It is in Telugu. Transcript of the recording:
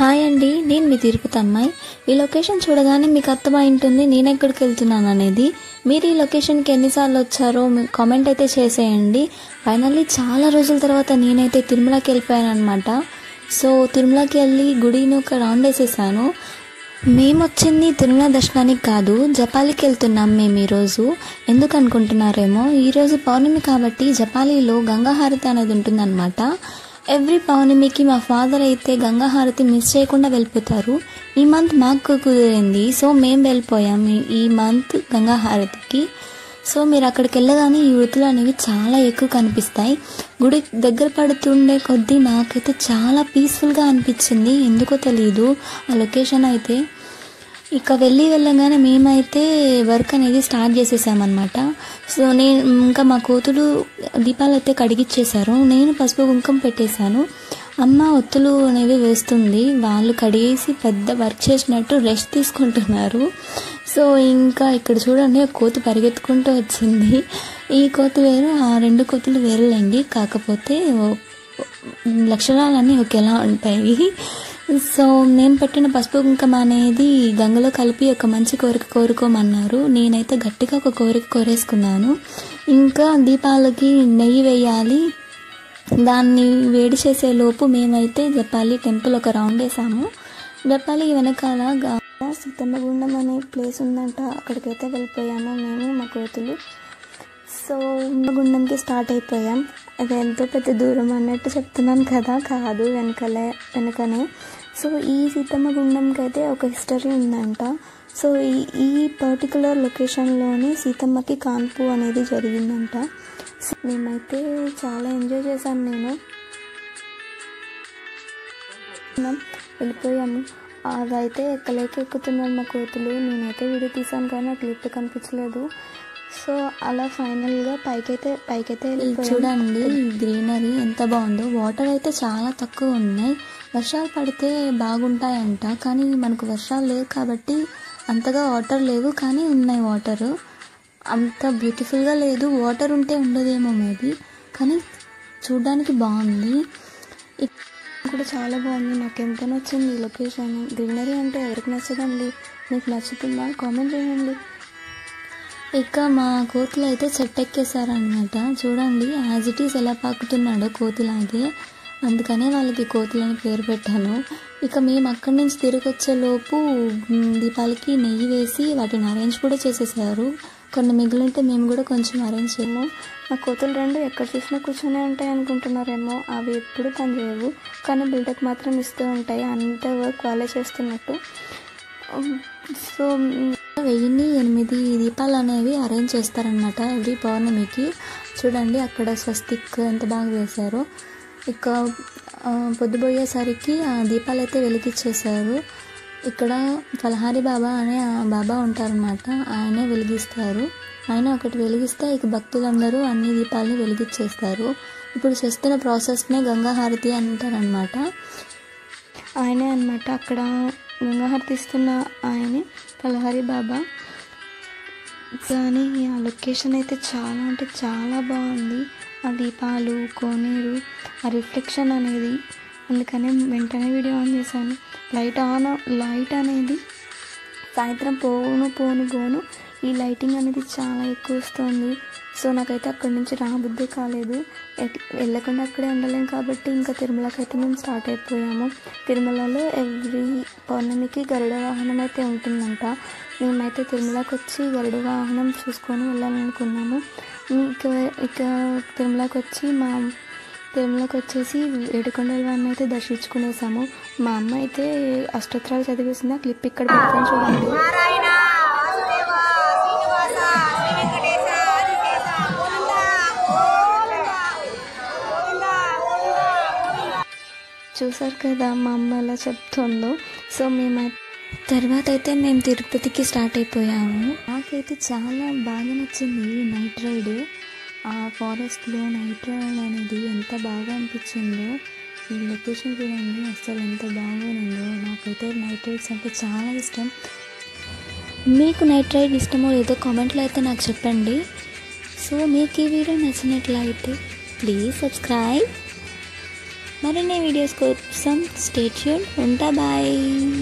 హాయ్ అండి, నేను మీ తిరుపతి అమ్మాయి. ఈ లొకేషన్ చూడగానే మీకు అర్థమై ఉంటుంది నేను ఎక్కడికి వెళ్తున్నాను అనేది. మీరు ఈ లొకేషన్కి ఎన్నిసార్లు వచ్చారో కామెంట్ అయితే చేసేయండి. ఫైనల్లీ చాలా రోజుల తర్వాత నేనైతే తిరుమలకి వెళ్ళిపోయాను అనమాట. సో తిరుమలకి వెళ్ళి గుడిని ఒక రౌండ్ వేసేసాను. మేము వచ్చింది తిరుమల దర్శనానికి కాదు, జపాలికి వెళ్తున్నాం మేము ఈరోజు. ఎందుకు అనుకుంటున్నారేమో, ఈరోజు పౌర్ణమి కాబట్టి జపాలిలో గంగా హారతి అనేది ఉంటుందన్నమాట. ఎవ్రీ పౌర్ణమికి మా ఫాదర్ అయితే గంగా హారతి మిస్ చేయకుండా వెళ్ళిపోతారు. ఈ మంత్ మాకు కుదిరింది, సో మేము వెళ్ళిపోయాం ఈ మంత్ గంగా హారతికి. సో మీరు అక్కడికి వెళ్ళగానే ఈ వృత్తులు అనేవి చాలా ఎక్కువ కనిపిస్తాయి. గుడి దగ్గర పడుతుండే కొద్దీ నాకైతే చాలా పీస్ఫుల్గా అనిపించింది, ఎందుకో తెలియదు ఆ లొకేషన్ అయితే. ఇక వెళ్ళగానే మేమైతే వర్క్ అనేది స్టార్ట్ చేసేసామన్నమాట. సో నేను ఇంకా మా కోతులు దీపాలు అయితే కడిగిచ్చేశారు. నేను పసుపు కుంకుమ పెట్టేశాను. అమ్మ ఒత్తులు అనేవి వేస్తుంది. వాళ్ళు కడిగేసి పెద్ద వర్క్ చేసినట్టు రెస్ట్ తీసుకుంటున్నారు. సో ఇంకా ఇక్కడ చూడండి, కోతి పరిగెత్తుకుంటూ వచ్చింది. ఈ కోతి వేరు, ఆ రెండు కోతులు వేరులేండి, కాకపోతే లక్షణాలన్నీ ఒకేలా ఉంటాయి. సో నేను పెట్టిన పసుపు కుంకుమ అనేది గంగలో కలిపి ఒక మంచి కోరిక కోరుకోమన్నారు. నేనైతే గట్టిగా ఒక కోరిక కోరేసుకున్నాను. ఇంకా దీపాలకి నెయ్యి వేయాలి, దాన్ని వేడి చేసే లోపు మేమైతే జపాలి టెంపుల్ ఒక రౌండ్ వేసాము. జపాలి వెనకాల సీతమ్మ గుండం అనే ప్లేస్ ఉందంట, అక్కడికైతే వెళ్ళిపోయాము మేము మా కోతులు. సో గుండంకి స్టార్ట్ అయిపోయాం. అది ఎంతో పెద్ద దూరం అన్నట్టు చెప్తున్నాను కదా, కాదు, వెనకనే. సో ఈ సీతమ్మ గుండంకి అయితే ఒక హిస్టరీ ఉందంట. సో ఈ పర్టికులర్ లొకేషన్లోనే సీతమ్మకి కాన్పు అనేది జరిగిందంట. సో మేమైతే చాలా ఎంజాయ్ చేశాను. నేను వెళ్ళిపోయాము. అదైతే ఎక్కుతున్నాను మా కోతులు. నేనైతే వీడియో తీసాను కానీ నాకు లిఫ్ట్ కనిపించలేదు. సో అలా ఫైనల్గా పైకైతే చూడండి, గ్రీనరీ ఎంత బాగుందో. వాటర్ అయితే చాలా తక్కువ ఉన్నాయి. వర్షాలు పడితే బాగుంటాయంట, కానీ మనకు వర్షాలు లేవు కాబట్టి అంతగా వాటర్ లేవు, కానీ ఉన్నాయి వాటర్. అంత బ్యూటిఫుల్గా లేదు, వాటర్ ఉంటే ఉండదేమో మేబీ, కానీ చూడడానికి బాగుంది. కూడా చాలా బాగుంది, నాకు ఎంత నచ్చింది ఈ లొకేషన్. గ్రీనరీ అంటే ఎవరికి నచ్చదండి? మీకు నచ్చుతుందా? కామెంట్ చేయండి. ఇక మా కోతులు అయితే చెట్టు ఎక్కేసారనమాట. చూడండి యాజ్ ఇట్ ఈస్ ఎలా పాకుతున్నాడో కోతిలాగే, అందుకనే వాళ్ళకి కోతులని పేరు పెట్టాను. ఇక మేము అక్కడి నుంచి తిరిగి వచ్చేలోపు దీపాలకి నెయ్యి వేసి వాటిని అరేంజ్ కూడా చేసేసారు. కొన్ని మిగిలింటే మేము కూడా కొంచెం అరేంజ్ చేయము. మా కోతులు రెండు ఎక్కడ చూసినా కూర్చొనే ఉంటాయి అనుకుంటున్నారేమో, అవి ఎప్పుడు పని చేయవు, కానీ బిల్డప్ మాత్రం ఇస్తూ ఉంటాయి, అంత వర్క్ వాళ్ళే చేస్తున్నట్టు. సో 1008 దీపాలు అనేవి అరేంజ్ చేస్తారనమాట ఎవ్రీ పౌర్ణమికి. చూడండి అక్కడ స్వస్తిక్ ఎంత బాగా వేశారో. ఇక పొద్దుపోయేసరికి ఆ దీపాలు అయితే వెలిగించేశారు. ఇక్కడ ఫలహారి బాబా అనే బాబా ఉంటారనమాట, ఆయనే వెలిగిస్తారు. ఆయన ఒకటి వెలిగిస్తే ఇక భక్తులందరూ అన్ని దీపాలని వెలిగించేస్తారు. ఇప్పుడు చేస్తున్న ప్రాసెస్నే గంగా హారతి అంటారనమాట. ఆయనే అనమాట అక్కడ గంగా హారతి ఇస్తున్న ఆయనే ఫలహారి బాబా. కానీ ఆ లొకేషన్ అయితే చాలా అంటే చాలా బాగుంది. ఆ దీపాలు, కోనేరు, ఆ రిఫ్లెక్షన్ అనేది, అందుకనే వెంటనే వీడియో ఆన్ చేశాను. లైట్ అనేది సాయంత్రం పోను ఈ లైటింగ్ అనేది చాలా ఎక్కువ వస్తుంది. సో నాకైతే అక్కడి నుంచి రాబుద్దే కాలేదు. వెళ్ళకుండా అక్కడే ఉండలేం కాబట్టి ఇంకా తిరుమలకి అయితే మేము స్టార్ట్ అయిపోయాము. తిరుమలలో ఎవ్రీ పౌర్ణమికి గరుడ వాహనం అయితే ఉంటుందంట. మేమైతే తిరుమలకి వచ్చి గరుడ వాహనం చూసుకొని వెళ్ళాలనుకున్నాము. ఇక తిరుమలకి వచ్చేసి ఏడుకొండల వారిని అయితే దర్శించుకునేసాము. మా అమ్మ అయితే అష్టోత్తరాలు చదివేసింది. ఆ క్లిప్ ఇక్కడ పెడతాను చూడండి. చూసారు కదా మా అమ్మ ఎలా చెప్తుందో. సో తర్వాత అయితే మేము తిరుపతికి స్టార్ట్ అయిపోయాము. నాకైతే చాలా బాగా నచ్చింది ఈ నైట్ రైడ్. ఆ ఫారెస్ట్లో నైట్ రైడ్ అనేది ఎంత బాగా అనిపించిందో. ఈ లొకేషన్ చూడండి అసలు ఎంత బాగుందో. నాకైతే నైట్ రైడ్స్ అంటే చాలా ఇష్టం. మీకు నైట్ రైడ్ ఇష్టమో లేదో కామెంట్లో అయితే నాకు చెప్పండి. సో మీకు ఈ వీడియో నచ్చినట్లయితే ప్లీజ్ సబ్స్క్రైబ్. మరిన్ని వీడియోస్ కోసం స్టే ట్యూన్. ఉంటా, బాయ్.